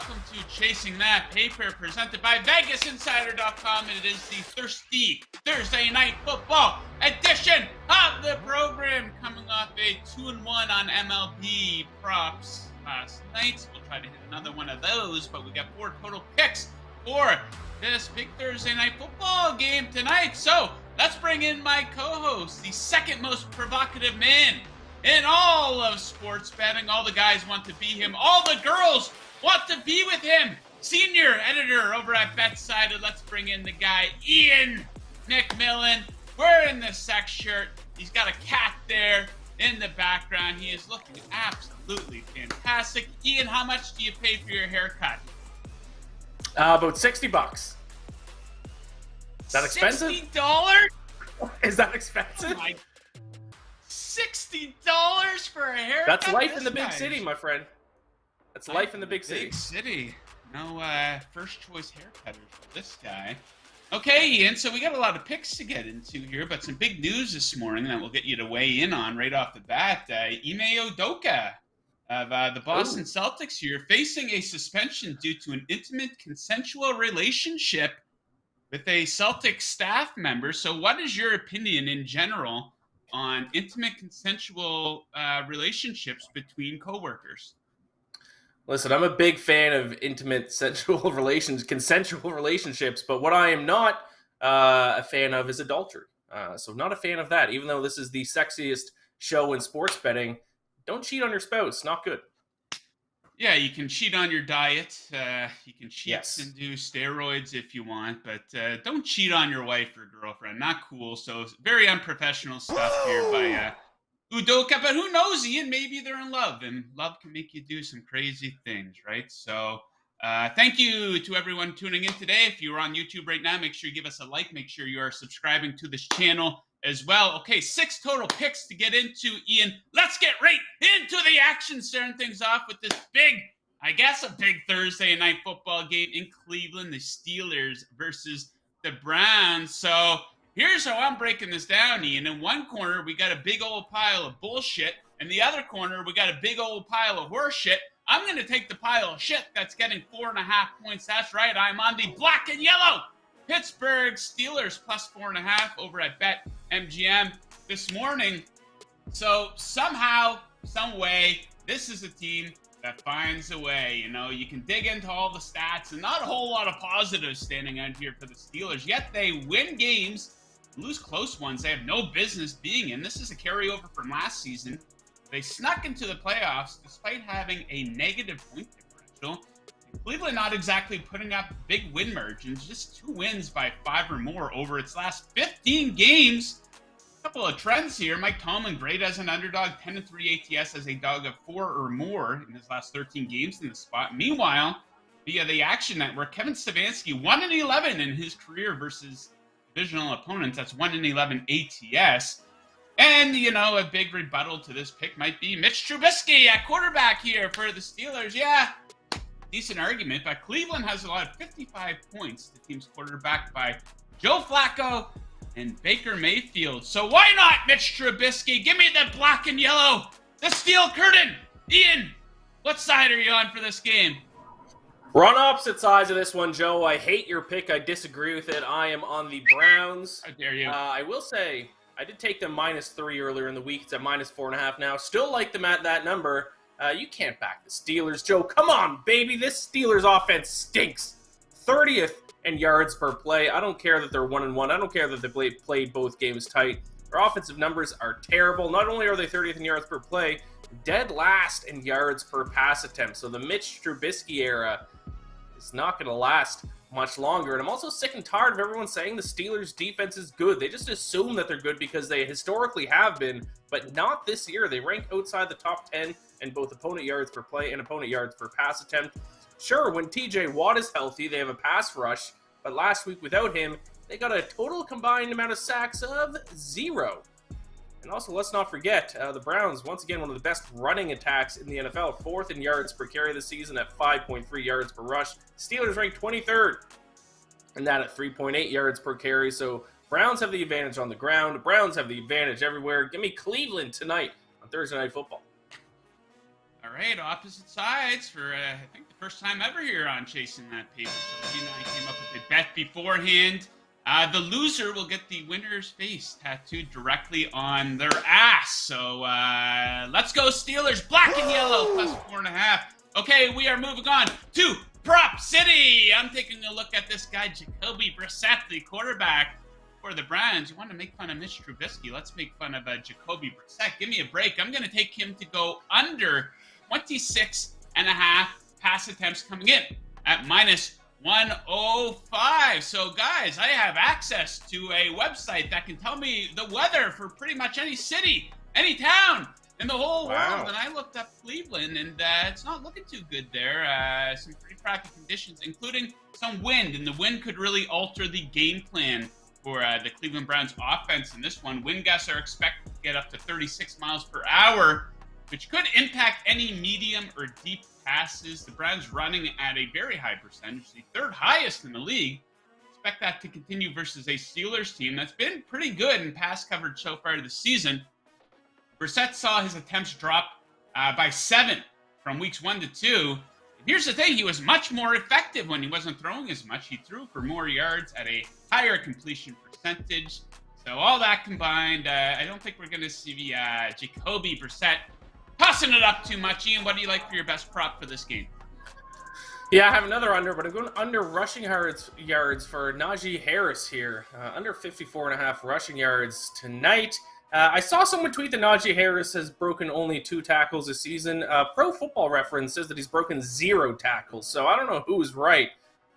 welcome to Chasing That Paper, presented by VegasInsider.com. It is the thirsty Thursday Night Football edition of the program, coming off a 2-1 on MLB Props last night. We'll try to hit another one of those, but we got 4 total picks for this big Thursday Night Football game tonight. So let's bring in my co-host, the second most provocative man in all of sports betting. All the guys want to be him. All the girls want to be with him. Senior editor over at BetSider. Let's bring in the guy, Iain MacMillan. Wearing the sex shirt. He's got a cat there in the background. He is looking absolutely fantastic. Iain, how much do you pay for your haircut? About $60. Is that expensive? $60? Is that expensive? Oh my, $60 for a haircut? That's life in the big city, my friend. That's life in the big city. Big city. No first choice haircutters for this guy. Okay, Iain, so we got a lot of picks to get into here, but some big news this morning that we'll get you to weigh in on right off the bat. Ime Udoka of the Boston Celtics here, facing a suspension due to an intimate consensual relationship with a Celtics staff member. So what is your opinion in general on intimate consensual relationships between coworkers? Listen, I'm a big fan of intimate consensual relationships, but what I am not a fan of is adultery. So not a fan of that, even though this is the sexiest show in sports betting. Don't cheat on your spouse. Not good. Yeah, you can cheat on your diet. You can cheat Yes. and do steroids if you want, but don't cheat on your wife or girlfriend. Not cool. So very unprofessional stuff here by Udoka. But who knows, Iain? Maybe they're in love, and love can make you do some crazy things, right? So thank you to everyone tuning in today. If you're on YouTube right now, make sure you give us a like. Make sure you are subscribing to this channel as well. Okay, 6 total picks to get into, Iain. Let's get right into the action, starting things off with this big, I guess a big Thursday night football game in Cleveland, the Steelers versus the Browns. So here's how I'm breaking this down, Iain. In one corner, we got a big old pile of bullshit. In the other corner, we got a big old pile of horse shit. I'm going to take the pile of shit that's getting 4.5 points. That's right, I'm on the black and yellow Pittsburgh Steelers plus 4.5 over at BetMGM this morning. So somehow, some way, this is a team that finds a way. You know, you can dig into all the stats, and not a whole lot of positives standing out here for the Steelers. Yet they win games, lose close ones they have no business being in. This is a carryover from last season. They snuck into the playoffs despite having a negative point differential. Cleveland not exactly putting up big win margins, just 2 wins by 5 or more over its last 15 games. A couple of trends here. Mike Tomlin, great as an underdog, 10-3 ATS as a dog of 4 or more in his last 13 games in the spot. Meanwhile, via the Action Network, Kevin Stefanski, 1-11 in his career versus divisional opponents. That's 1-11 ATS. And, you know, a big rebuttal to this pick might be Mitch Trubisky at quarterback here for the Steelers. Yeah, decent argument, but Cleveland has allowed 55 points. The team's quarterbacked by Joe Flacco and Baker Mayfield. So why not Mitch Trubisky? Give me the black and yellow, the steel curtain. Iain, what side are you on for this game? We're on opposite sides of this one, Joe. I hate your pick. I disagree with it. I am on the Browns. How dare you? I will say, I did take them -3 earlier in the week. It's at -4.5 now. Still like them at that number. You can't back the Steelers, Joe. Come on, baby. This Steelers offense stinks. 30th in yards per play. I don't care that they're 1-1. I don't care that they played both games tight. Their offensive numbers are terrible. Not only are they 30th in yards per play, dead last in yards per pass attempt. So the Mitch Trubisky era is not going to last much longer. And I'm also sick and tired of everyone saying the Steelers defense is good. They just assume that they're good because they historically have been, but not this year. They rank outside the top 10 in both opponent yards per play and opponent yards per pass attempt. Sure, when TJ Watt is healthy, they have a pass rush, but last week without him, they got a total combined amount of sacks of 0. And also, let's not forget, the Browns, once again, one of the best running attacks in the NFL, 4th in yards per carry this season at 5.3 yards per rush. Steelers ranked 23rd, and that at 3.8 yards per carry. So Browns have the advantage on the ground. Browns have the advantage everywhere. Give me Cleveland tonight on Thursday Night Football. All right, opposite sides for, I think, the first time ever here on Chasing That Paper. So he and I came up with a bet beforehand. The loser will get the winner's face tattooed directly on their ass. So let's go Steelers, black and yellow, plus 4.5. Okay, we are moving on to Prop City. I'm taking a look at this guy, Jacoby Brissett, the quarterback for the Browns. You want to make fun of Mitch Trubisky? Let's make fun of Jacoby Brissett. Give me a break. I'm going to take him to go under 26.5 pass attempts coming in at minus 105. So, guys, I have access to a website that can tell me the weather for pretty much any city, any town in the whole world. And I looked up Cleveland, and it's not looking too good there. Some pretty crappy conditions, including some wind, and the wind could really alter the game plan for the Cleveland Browns offense in this one. Wind gusts are expected to get up to 36 miles per hour, which could impact any medium or deep passes. The Browns running at a very high percentage, the third highest in the league. Expect that to continue versus a Steelers team that's been pretty good in pass coverage so far this season. Brissett saw his attempts drop by 7 from weeks 1 to 2. Here's the thing, he was much more effective when he wasn't throwing as much. He threw for more yards at a higher completion percentage. So all that combined, I don't think we're going to see Jacoby Brissett tossing it up too much. Ian, what do you like for your best prop for this game? Yeah, I have another under, but I'm going under rushing yards for Najee Harris here. Under 54.5 rushing yards tonight. I saw someone tweet that Najee Harris has broken only 2 tackles this season. Pro Football Reference says that he's broken 0 tackles. So I don't know who's right,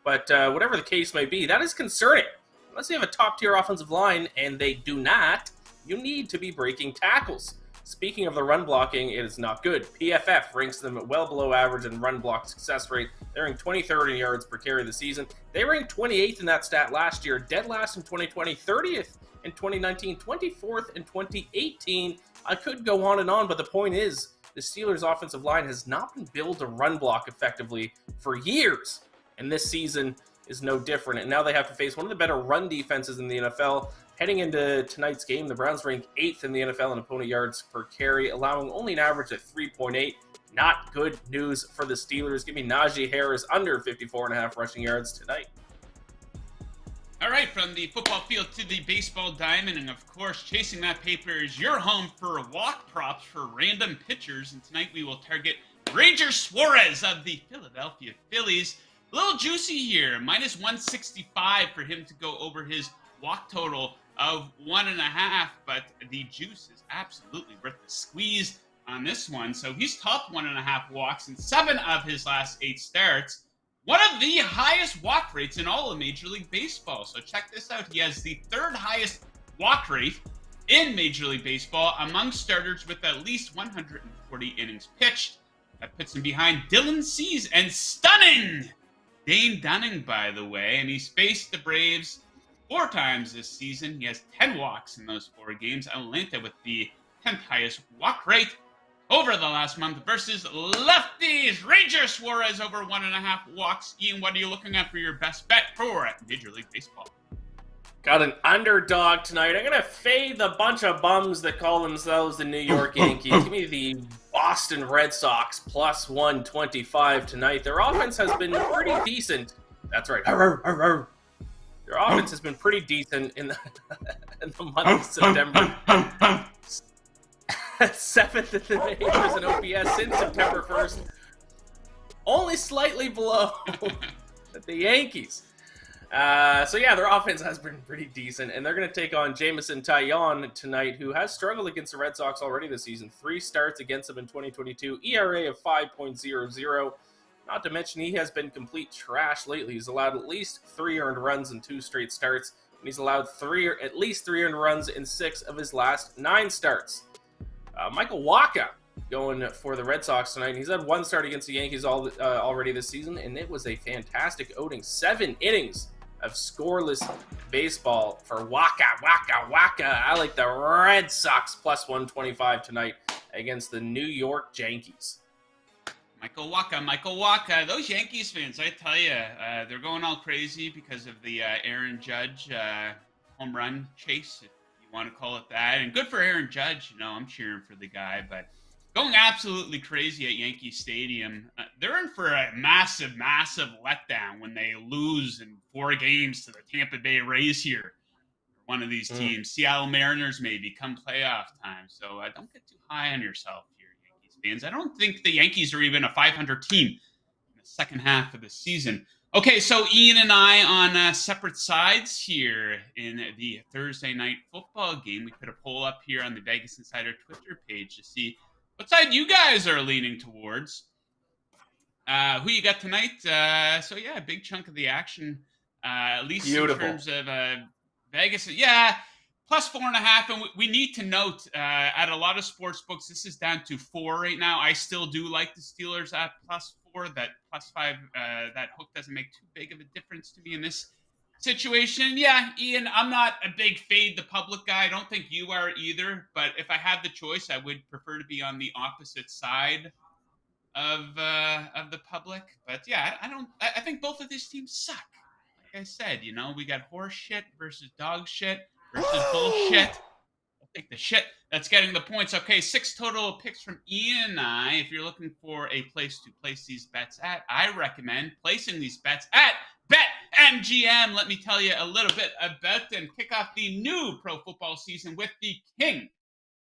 but whatever the case may be, that is concerning. Unless you have a top-tier offensive line, and they do not, you need to be breaking tackles. Speaking of the run blocking, it is not good. PFF ranks them at well below average in run block success rate. They ranked 23rd in yards per carry this season. They ranked 28th in that stat last year, dead last in 2020, 30th in 2019, 24th in 2018. I could go on and on, but the point is, the Steelers' offensive line has not been built to run block effectively for years, and this season is no different. And now they have to face one of the better run defenses in the NFL. Heading into tonight's game, the Browns rank 8th in the NFL in opponent yards per carry, allowing only an average of 3.8. Not good news for the Steelers. Give me Najee Harris under 54.5 rushing yards tonight. All right, from the football field to the baseball diamond, and of course, Chasing That Paper is your home for walk props for random pitchers. And tonight we will target Ranger Suarez of the Philadelphia Phillies. A little juicy here, minus 165 for him to go over his walk total of 1.5, but the juice is absolutely worth the squeeze on this one. So he's topped 1.5 walks in 7 of his last 8 starts. One of the highest walk rates in all of Major League Baseball. So check this out. He has the 3rd highest walk rate in Major League Baseball among starters with at least 140 innings pitched. That puts him behind Dylan Cease and stunning Dane Dunning, by the way. And he's faced the Braves 4 times this season. He has 10 walks in those 4 games. Atlanta with the 10th highest walk rate over the last month versus lefties. Ranger Suarez over 1.5 walks. Ian, what are you looking at for your best bet for Major League Baseball? Got an underdog tonight. I'm going to fade the bunch of bums that call themselves the New York Yankees. Give me the Boston Red Sox plus 125 tonight. Their offense has been pretty decent. That's right. Their offense has been pretty decent in the month of September. 7th in the majors in OPS since September 1st. Only slightly below the Yankees. So yeah, their offense has been pretty decent, and they're going to take on Jameson Taillon tonight, who has struggled against the Red Sox already this season. 3 starts against them in 2022, ERA of 5.00. Not to mention he has been complete trash lately. He's allowed at least 3 earned runs in 2 straight starts, and he's allowed at least 3 earned runs in 6 of his last 9 starts. Michael Wacha going for the Red Sox tonight. He's had 1 start against the Yankees already this season, and it was a fantastic outing. 7 innings of scoreless baseball for Wacha. I like the Red Sox plus 125 tonight against the New York Yankees. Michael Wacha. Those Yankees fans, I tell you, they're going all crazy because of the Aaron Judge home run chase, if you want to call it that. And good for Aaron Judge. You know, I'm cheering for the guy, but going absolutely crazy at Yankee Stadium. They're in for a massive, massive letdown when they lose in 4 games to the Tampa Bay Rays here. One of these teams, Seattle Mariners, maybe come playoff time. So don't get too high on yourself here, Yankees fans. I don't think the Yankees are even a 500 team in the second half of the season. Okay, so Ian and I on separate sides here in the Thursday night football game. We put a poll up here on the Vegas Insider Twitter page to see what side you guys are leaning towards. Who you got tonight? So yeah, a big chunk of the action, at least Beautiful. in terms of Vegas. Yeah, plus 4.5. And we need to note at a lot of sports books, this is down to 4 right now. I still do like the Steelers at plus 4. That plus 5, that hook doesn't make too big of a difference to me in this situation. Yeah, Ian, I'm not a big fade the public guy. I don't think you are either. But if I had the choice, I would prefer to be on the opposite side of the public. But yeah, I think both of these teams suck. Like I said, we got horse shit versus dog shit versus bullshit. I'll take the shit that's getting the points. Okay, 6 total picks from Ian and I. If you're looking for a place to place these bets at, I recommend placing these bets at BetMGM. Let me tell you a little bit about them. Kick off the new pro football season with the king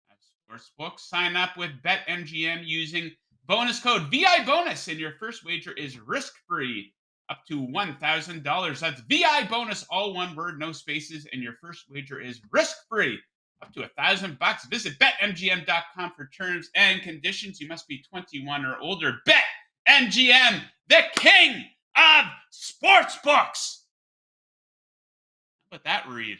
of sportsbooks. Sign up with BetMGM using bonus code VIBONUS, and your first wager is risk-free up to $1,000. That's VI bonus, all one word, no spaces, and your first wager is risk-free up to $1,000. Visit BetMGM.com for terms and conditions. You must be 21 or older. BetMGM, the king of sportsbooks. How about that read?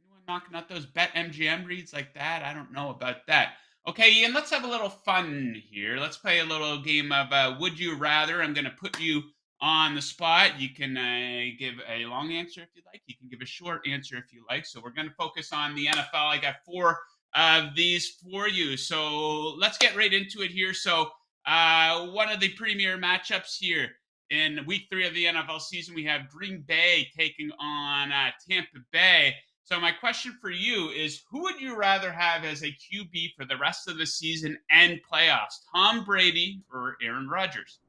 Anyone knocking out those BetMGM reads like that? I don't know about that. Okay, Ian, let's have a little fun here. Let's play a little game of Would You Rather. I'm going to put you on the spot. You can give a long answer if you like. You can give a short answer if you like. So we're going to focus on the NFL. I got 4 of these for you. So let's get right into it here. So one of the premier matchups here in week 3 of the NFL season, we have Green Bay taking on Tampa Bay. So my question for you is, who would you rather have as a QB for the rest of the season and playoffs, Tom Brady or Aaron Rodgers?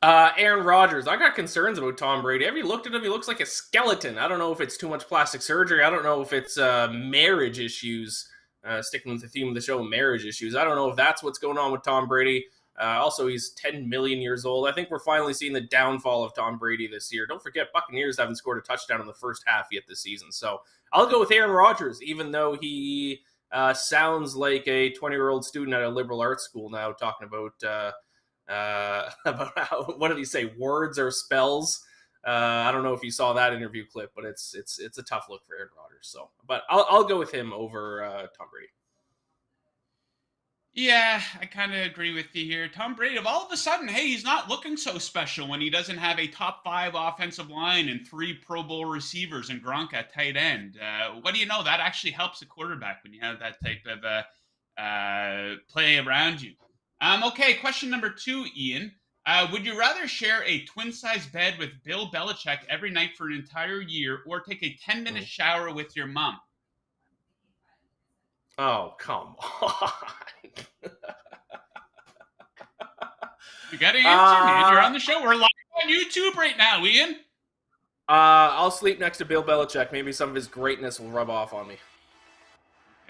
Aaron Rodgers. I got concerns about Tom Brady. Have you looked at him? He looks like a skeleton. I don't know if it's too much plastic surgery. I don't know if it's marriage issues. Sticking with the theme of the show, marriage issues. I don't know if that's what's going on with Tom Brady. Also, he's 10 million years old. I think we're finally seeing the downfall of Tom Brady this year. Don't forget, Buccaneers haven't scored a touchdown in the first half yet this season. So I'll go with Aaron Rodgers, even though he sounds like a 20-year-old student at a liberal arts school now, talking about how, what did he say, words or spells. I don't know if you saw that interview clip, but it's a tough look for Aaron Rodgers. So, but I'll go with him over Tom Brady. Yeah, I kind of agree with you here. Tom Brady, all of a sudden, hey, he's not looking so special when he doesn't have a top 5 offensive line and 3 Pro Bowl receivers and Gronk at tight end. What do you know? That actually helps a quarterback when you have that type of play around you. Okay, question number 2, Ian. Would you rather share a twin-size bed with Bill Belichick every night for an entire year or take a 10-minute shower with your mom? Oh, come on. You got to answer, man. You're on the show. We're live on YouTube right now, Ian. I'll sleep next to Bill Belichick. Maybe some of his greatness will rub off on me.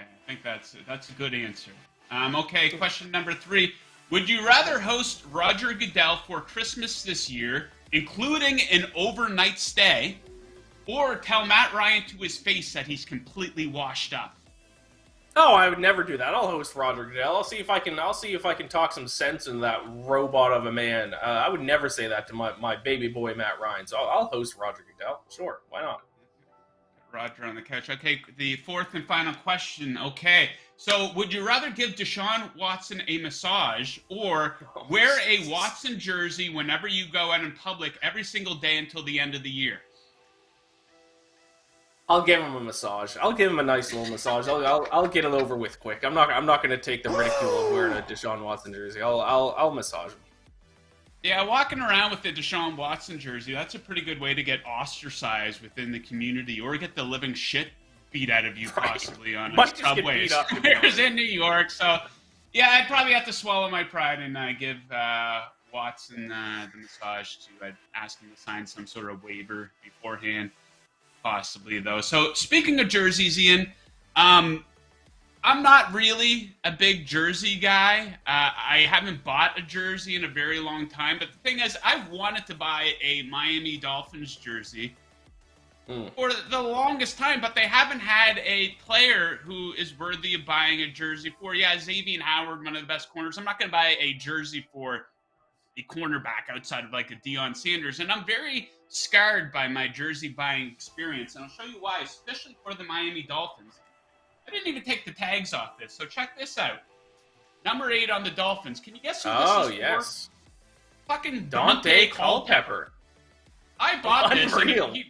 Okay, I think that's a good answer. Okay, question number 3. Would you rather host Roger Goodell for Christmas this year, including an overnight stay, or tell Matt Ryan to his face that he's completely washed up? Oh, I would never do that. I'll host Roger Goodell. I'll see if I can talk some sense into that robot of a man. I would never say that to my baby boy Matt Ryan. So I'll host Roger Goodell. Sure, why not? Roger on the couch. Okay, the 4th and final question. Okay, so would you rather give Deshaun Watson a massage or wear a Watson jersey whenever you go out in public every single day until the end of the year? I'll give him a massage. I'll give him a nice little massage. I'll get it over with quick. I'm not going to take the ridicule of wearing a Deshaun Watson jersey. I'll massage him. Yeah, walking around with the Deshaun Watson jersey, that's a pretty good way to get ostracized within the community or get the living shit beat out of you possibly on Might a just get subway. beat up, to be Whereas honest. in New York, so yeah, I'd probably have to swallow my pride and give Watson the massage to ask him to sign some sort of waiver beforehand, possibly though. So speaking of jerseys, Ian, I'm not really a big jersey guy. I haven't bought a jersey in a very long time. But the thing is, I've wanted to buy a Miami Dolphins jersey for the longest time, but they haven't had a player who is worthy of buying a jersey for. Yeah, Xavier Howard, one of the best corners. I'm not going to buy a jersey for a cornerback outside of like a Deion Sanders. And I'm very scarred by my jersey buying experience. And I'll show you why, especially for the Miami Dolphins. I didn't even take the tags off this, so check this out. Number 8 on the Dolphins. Can you guess who this is yes. for? Fucking Dante Culpepper. I bought Unreal. this.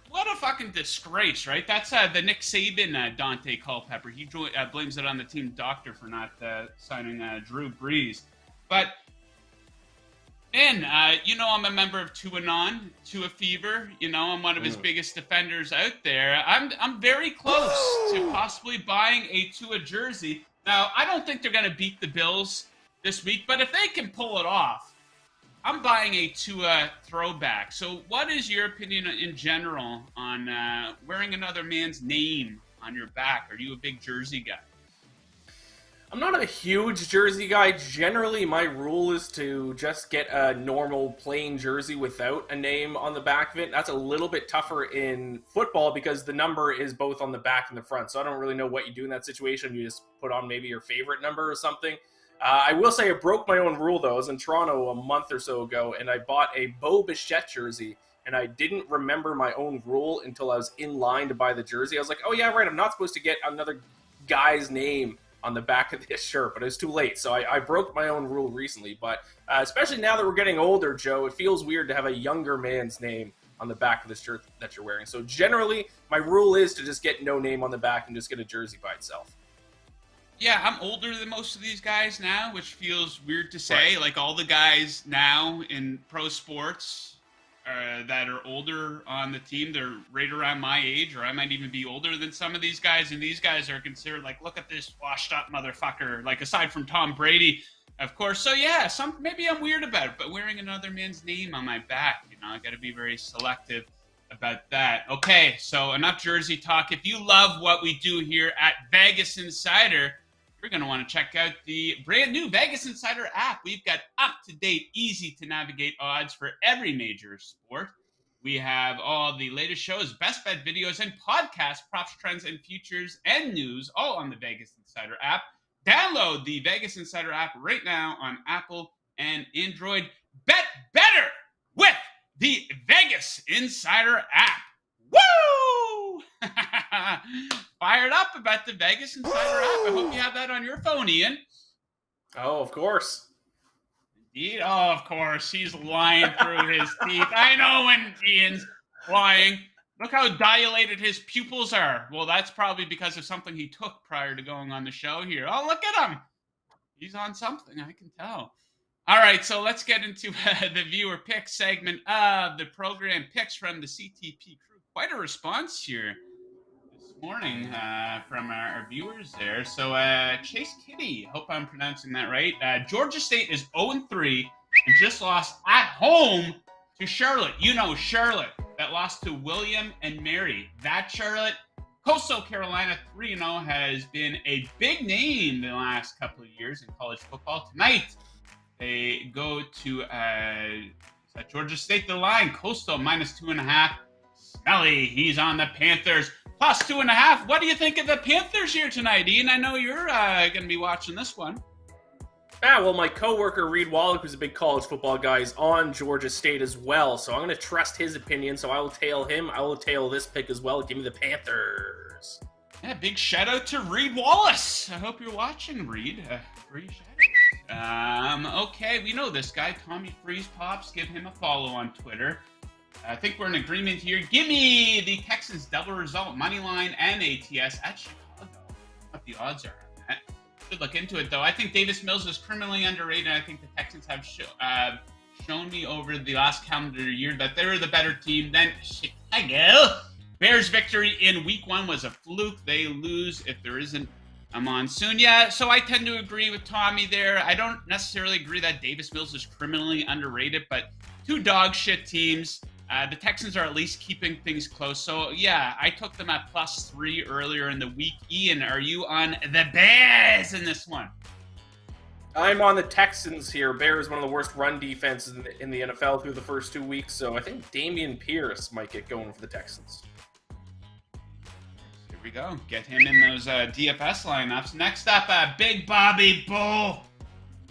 What a fucking disgrace, right? That's the Nick Saban Dante Culpepper. He blames it on the team doctor for not signing Drew Brees. But man, I'm a member of Tua Fever. I'm one of his biggest defenders out there. I'm very close to possibly buying a Tua jersey. Now, I don't think they're going to beat the Bills this week, but if they can pull it off, I'm buying a Tua throwback. So what is your opinion in general on wearing another man's name on your back? Are you a big jersey guy? I'm not a huge jersey guy. Generally, my rule is to just get a normal plain jersey without a name on the back of it. That's a little bit tougher in football because the number is both on the back and the front. So I don't really know what you do in that situation. You just put on maybe your favorite number or something. I will say I broke my own rule, though. I was in Toronto a month or so ago, and I bought a Bo Bichette jersey, and I didn't remember my own rule until I was in line to buy the jersey. I was like, oh, yeah, right, I'm not supposed to get another guy's name on the back of this shirt, but it was too late. So I broke my own rule recently. But especially now that we're getting older, Joe, it feels weird to have a younger man's name on the back of the shirt that you're wearing. So generally, my rule is to just get no name on the back and just get a jersey by itself. Yeah, I'm older than most of these guys now, which feels weird to say. Right. Like all the guys now in pro sports that are older on the team, they're right around my age, or I might even be older than some of these guys. And these guys are considered like, look at this washed up motherfucker. Like aside from Tom Brady, of course. So yeah, maybe I'm weird about it, but wearing another man's name on my back, I got to be very selective about that. Okay, so enough jersey talk. If you love what we do here at Vegas Insider, you're going to want to check out the brand new Vegas Insider app. We've got up-to-date, easy-to-navigate odds for every major sport. We have all the latest shows, best bet videos, and podcasts, props, trends, and futures, and news, all on the Vegas Insider app. Download the Vegas Insider app right now on Apple and Android. Bet better with the Vegas Insider app. Woo! Fired up about the Vegas Insider app. I hope you have that on your phone, Ian. Oh, of course. Indeed. Oh, of course. He's lying through his teeth. I know when Ian's lying. Look how dilated his pupils are. Well, that's probably because of something he took prior to going on the show here. Oh, look at him. He's on something, I can tell. All right, so let's get into the viewer pick segment of the program. Picks from the CTP crew. Quite a response here this morning from our viewers there. So Chase Kitty, hope I'm pronouncing that right. Georgia State is 0-3 and just lost at home to Charlotte. Charlotte, that lost to William and Mary. That Charlotte. Coastal Carolina 3-0 has been a big name the last couple of years in college football. Tonight, they go to Georgia State, the line. Coastal -2.5. Smelly, he's on the Panthers. +2.5. What do you think of the Panthers here tonight, Ian? I know you're going to be watching this one. Well, my coworker Reed Wallach, who's a big college football guy, is on Georgia State as well. So I'm going to trust his opinion. So I will tail him. I will tail this pick as well. Give me the Panthers. Yeah, big shout out to Reed Wallace. I hope you're watching, Reed. Free shout out. Okay, we know this guy, Tommy Freeze Pops. Give him a follow on Twitter. I think we're in agreement here. Give me the Texans double result, money line, and ATS at Chicago. What the odds are on that? Should look into it, though. I think Davis Mills is criminally underrated. I think the Texans have shown me over the last calendar year that they're the better team than Chicago. Bears victory in week 1 was a fluke. They lose if there isn't a monsoon. Yeah, so I tend to agree with Tommy there. I don't necessarily agree that Davis Mills is criminally underrated, but 2 dog shit teams. The Texans are at least keeping things close. So, yeah, I took them at +3 earlier in the week. Ian, are you on the Bears in this one? I'm on the Texans here. Bears, one of the worst run defenses in the NFL through the first 2 weeks. So I think Dameon Pierce might get going for the Texans. Here we go. Get him in those DFS lineups. Next up, Big Bobby Bull.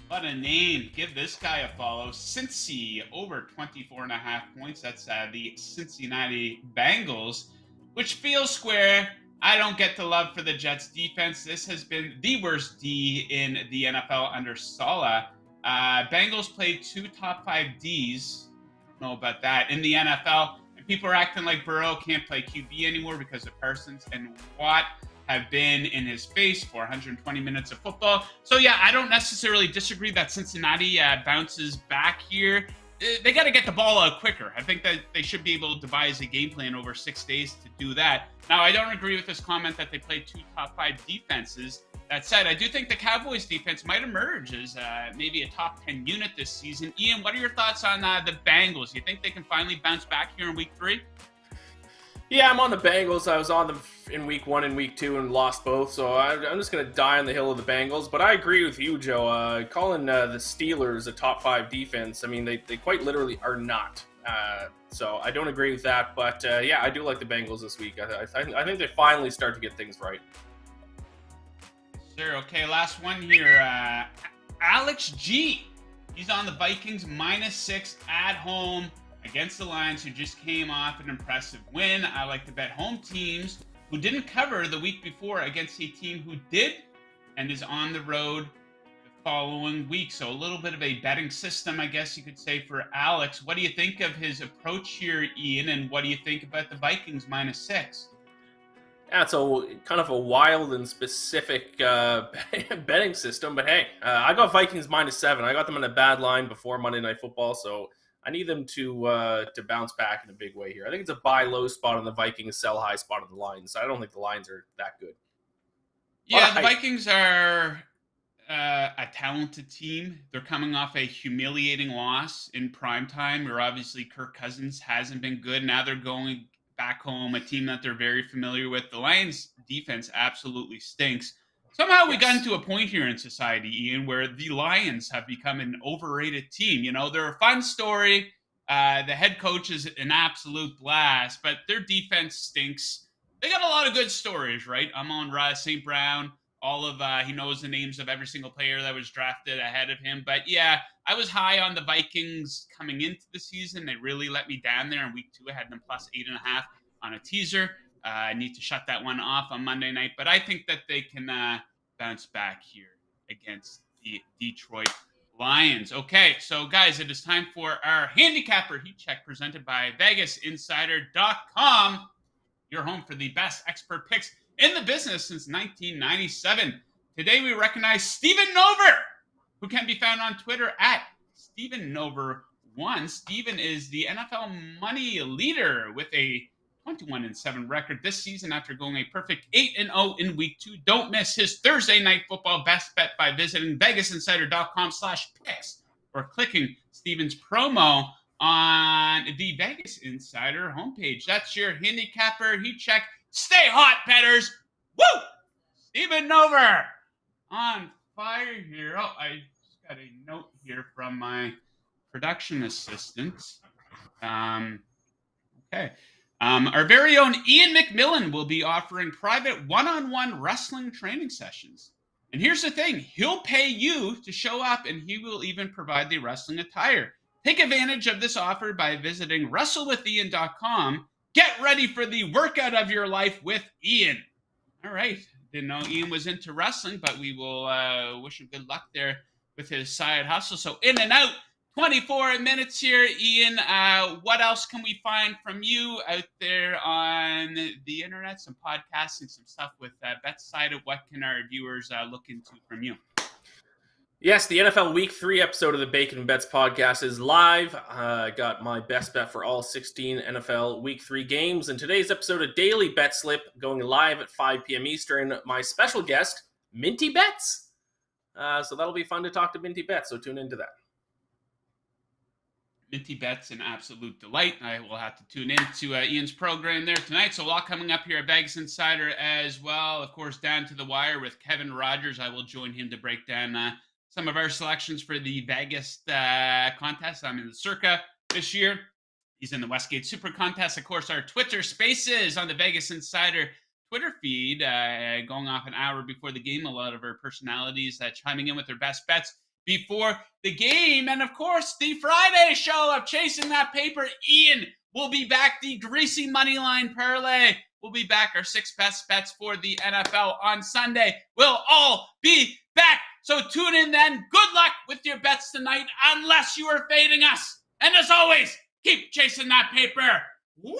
What a name. Give this guy a follow. Cincy, over 24.5 points. That's the Cincinnati Bengals, which feels square. I don't get the love for the Jets defense. This has been the worst D in the NFL under Saleh. Bengals played 2 top 5 Ds. Don't know about that in the NFL. And people are acting like Burrow can't play QB anymore because of Parsons and Watt have been in his face for 120 minutes of football. So, yeah, I don't necessarily disagree that Cincinnati bounces back here. They got to get the ball out quicker. I think that they should be able to devise a game plan over 6 days to do that. Now, I don't agree with this comment that they played 2 top 5 defenses. That said, I do think the Cowboys defense might emerge as maybe a top 10 unit this season. Ian, what are your thoughts on the Bengals? You think they can finally bounce back here in week 3? Yeah, I'm on the Bengals. I was on them in week 1 and week 2 and lost both, so I'm just going to die on the hill of the Bengals. But I agree with you, Joe. Calling the Steelers a top 5 defense, I mean, they quite literally are not. So I don't agree with that. But, yeah, I do like the Bengals this week. I think they finally start to get things right. Sure. Okay, last one here. Alex G. He's on the Vikings -6 at home against the Lions, who just came off an impressive win. I like to bet home teams who didn't cover the week before against a team who did and is on the road the following week. So a little bit of a betting system, I guess you could say, for Alex. What do you think of his approach here, Ian, and what do you think about the Vikings -6? Yeah, it's kind of a wild and specific betting system, but hey, I got Vikings -7. I got them in a bad line before Monday Night Football, so I need them to bounce back in a big way here. I think it's a buy low spot on the Vikings, sell high spot on the Lions. I don't think the Lions are that good. Yeah, the Vikings are a talented team. They're coming off a humiliating loss in primetime, where obviously Kirk Cousins hasn't been good. Now they're going back home, a team that they're very familiar with. The Lions defense absolutely stinks. Somehow we got into a point here in society, Ian, where the Lions have become an overrated team. You know, they're a fun story. The head coach is an absolute blast, but their defense stinks. They got a lot of good stories, right? Amon-Ra St. Brown, he knows the names of every single player that was drafted ahead of him. But yeah, I was high on the Vikings coming into the season. They really let me down there in week 2. I had them +8.5 on a teaser. I need to shut that one off on Monday night, but I think that they can bounce back here against the Detroit Lions. Okay, so guys, it is time for our handicapper heat check presented by VegasInsider.com, your home for the best expert picks in the business since 1997. Today we recognize Steven Nover, who can be found on Twitter at StevenNover1. Steven is the NFL money leader with a 21-7 record this season after going a perfect 8-0 in week 2. Don't miss his Thursday night football best bet by visiting VegasInsider.com/picks or clicking Steven's promo on the Vegas Insider homepage. That's your handicapper heat check. Stay hot, bettors. Woo! Steven Nover on fire here. Oh, I just got a note here from my production assistant. Okay. Our very own Iain MacMillan will be offering private one-on-one wrestling training sessions. And here's the thing. He'll pay you to show up, and he will even provide the wrestling attire. Take advantage of this offer by visiting WrestleWithIan.com. Get ready for the workout of your life with Ian. All right. Didn't know Ian was into wrestling, but we will wish him good luck there with his side hustle. So in and out. 24 minutes here, Ian. What else can we find from you out there on the internet? Some podcasting, some stuff with BetSided. What can our viewers look into from you? Yes, the NFL Week 3 episode of the Bacon Bets podcast is live. I got my best bet for all 16 NFL Week 3 games. And today's episode of Daily Bet Slip going live at 5 p.m. Eastern. My special guest, Minty Bets. So that'll be fun to talk to Minty Bets, so tune into that. Minty Bets, an absolute delight. I will have to tune into Ian's program there tonight. So a lot coming up here at Vegas Insider as well. Of course, down to the wire with Kevin Rogers. I will join him to break down some of our selections for the Vegas contest. I'm in the Circa this year. He's in the Westgate Super Contest. Of course, our Twitter Spaces on the Vegas Insider Twitter feed going off an hour before the game. A lot of our personalities chiming in with their best bets before the game. And, of course, the Friday show of Chasing That Paper. Ian will be back. The Greasy Moneyline Parlay will be back. Our 6 best bets for the NFL on Sunday will all be back. So tune in then. Good luck with your bets tonight, unless you are fading us. And as always, keep chasing that paper. Woo!